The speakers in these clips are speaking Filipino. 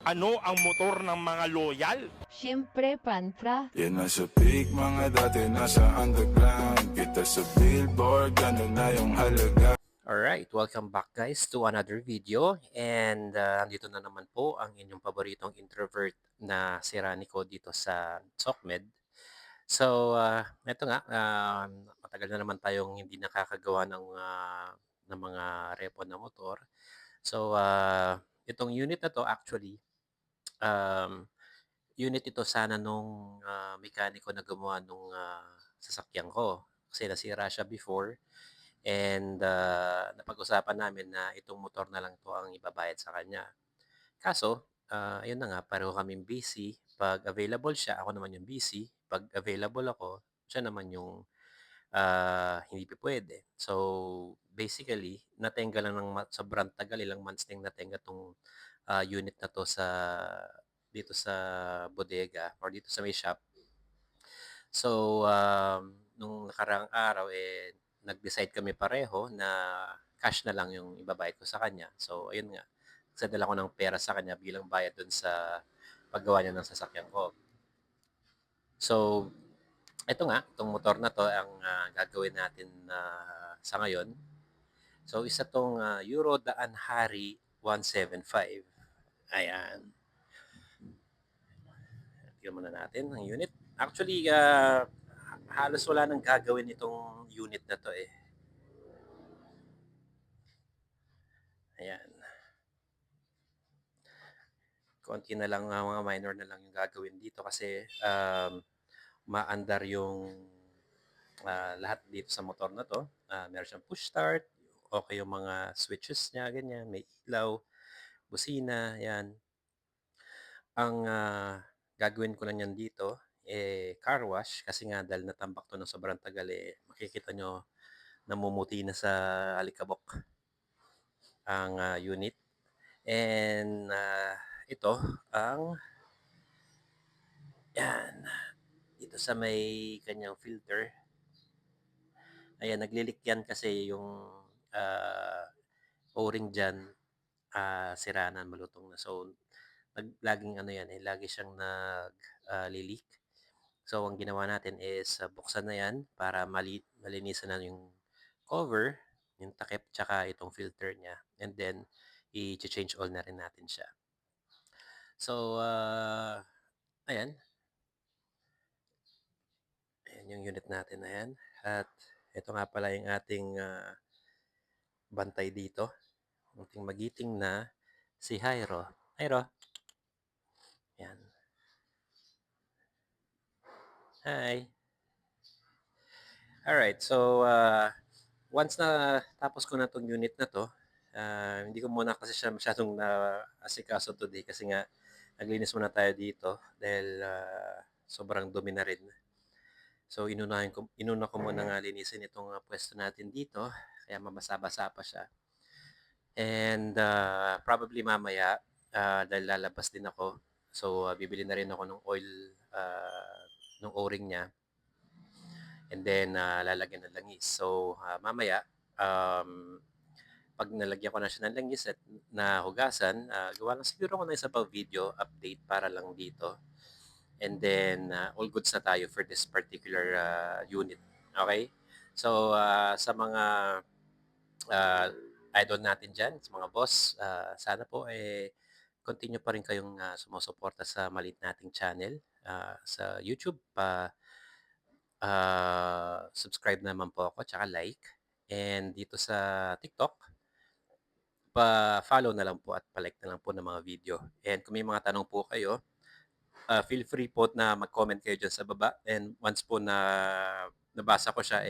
Ano ang motor ng mga loyal? Siyempre, Pantra. Yan nasa peak, mga dati nasa underground. Kita sa billboard, ganun na yung halaga. Alright, welcome back guys to another video, and andito na naman po ang inyong paboritong introvert na si Ranico dito sa SOCMED. So, eto nga, matagal na naman tayong hindi nakakagawa ng mga repo na motor. So, itong unit na to actually, um, unit ito sana nung mekaniko na gumawa nung sasakyan ko. Kasi nasira siya before. And napag-usapan namin na itong motor na lang 'to ang ibabayad sa kanya. Kaso, ayun na nga, pareho kaming busy. 'Pag available siya, ako naman yung busy. 'Pag available ako, siya naman yung hindi pupuwede. So, basically, natenga lang ng sobrang tagal, ilang months ding natenga 'tong unit na 'to dito sa bodega or dito sa may shop. So, nung nakaraang araw, nag-decide kami pareho na cash na lang yung ibabayad ko sa kanya. So, ayun nga, nagsadala ko ng pera sa kanya bilang bayad dun sa paggawa niya ng sasakyan ko. So, eto nga, itong motor na 'to ang gagawin natin sa ngayon. So, isa 'tong Euro Daan Hari 175. Ayan. Tignan muna natin ang unit. Actually, halos wala nang gagawin itong unit na 'to, eh. Ayan. Konti na lang, mga minor na lang yung gagawin dito kasi umaandar yung lahat dito sa motor na 'to. Meron siyang push start, okey yung mga switches niya, ganyan, may ilaw, busina, 'yan. Ang gagawin ko lang niyan dito, car wash kasi nga dahil natambak 'to ng sobrang tagal, makikita niyo namumuti na sa alikabok ang unit. And ito ang 'yan, dito sa may kanyang filter. Ayan, nagli-leak 'yan kasi yung O-ring diyan, sira na, malutong na. So, laging ano 'yan, lagi siyang li-leak. So, ang ginawa natin is buksan na 'yan para malinisan na yung cover, yung takip, tsaka itong filter niya. And then, i-change oil na rin natin siya. So, ayan. Ayan yung unit natin na 'yan. At ito nga pala yung ating bantay dito. Ating magiting na si Jairo. Jairo. Yan. Hi. Alright, so once na tapos ko na 'tong unit na 'to, hindi ko muna kasi siya masyadong naasikaso today kasi nga naglinis muna tayo dito dahil sobrang dumi na rin. So inuna ko muna nga linisin itong puwesto natin dito kaya mabasa-basa pa siya. And probably mamaya, dahil lalabas din ako, so bibili na rin ako ng oil, nung O-ring niya, and then lalagyan ng langis. So mamaya, um, 'pag nalagyan ko na siya ng langis at nahugasan, gawa lang siguro ako ng isa pang video update para lang dito. And then all goods na tayo for this particular unit. Okay? So sa mga idol natin dyan, sa mga boss, sana po continue pa rin kayong sumusuporta sa maliit nating channel sa YouTube. Subscribe naman po ako, tsaka like. And dito sa TikTok, pa-follow na lang po at pa-like na lang po ng mga video. And kung may mga tanong po kayo, feel free po na mag-comment kayo dyan sa baba. And once po na nabasa ko siya,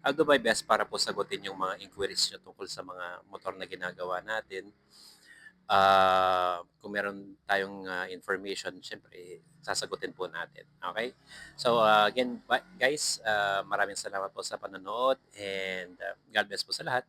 I'll do my best para po sagutin yung mga inquiries nyo tungkol sa mga motor na ginagawa natin. Kung meron tayong information, syempre, sasagutin po natin. Okay? So, again, guys, maraming salamat po sa panonood and God bless po sa lahat.